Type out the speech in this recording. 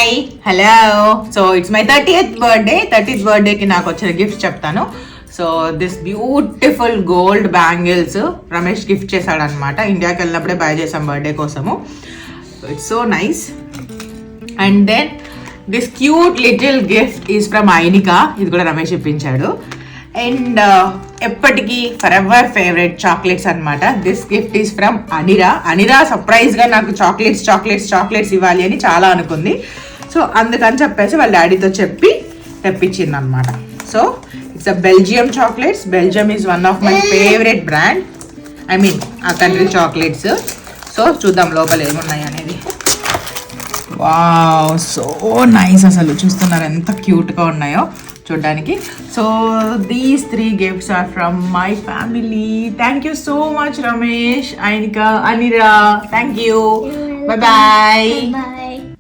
Hi hello. So it's my 30th బర్త్డేకి నాకు వచ్చిన గిఫ్ట్ చెప్తాను. So this beautiful gold bangles Ramesh gift చేశాడు అనమాట. ఇండియాకి వెళ్ళినప్పుడే బై చేసాం బర్త్డే కోసము. So it's so nice. And then this cute little gift is from ఐనికా. ఇది కూడా రమేష్ ఇప్పించాడు. అండ్ ఎప్పటికీ ఫర్ ఎవర్ ఫేవరెట్ చాక్లెట్స్ అనమాట. దిస్ గిఫ్ట్ ఈస్ ఫ్రమ్ అనిరా సర్ప్రైజ్గా నాకు చాక్లెట్స్ ఇవ్వాలి అని చాలా అనుకుంది. సో అందుకని చెప్పేసి వాళ్ళ డాడీతో చెప్పి తెప్పించింది అనమాట. So it's a Belgium chocolates. Belgium is one of my favourite brand. I mean ఆ కంట్రీ చాక్లెట్స్. సో చూద్దాం లోపల ఏమున్నాయి అనేది. Wow, so nice. అసలు చూస్తున్నారు ఎంత క్యూట్గా ఉన్నాయో చూడడానికి. So these 3 gifts are from my family. Thank you so much Ramesh, Ainika, Anira. Thank you. Bye bye.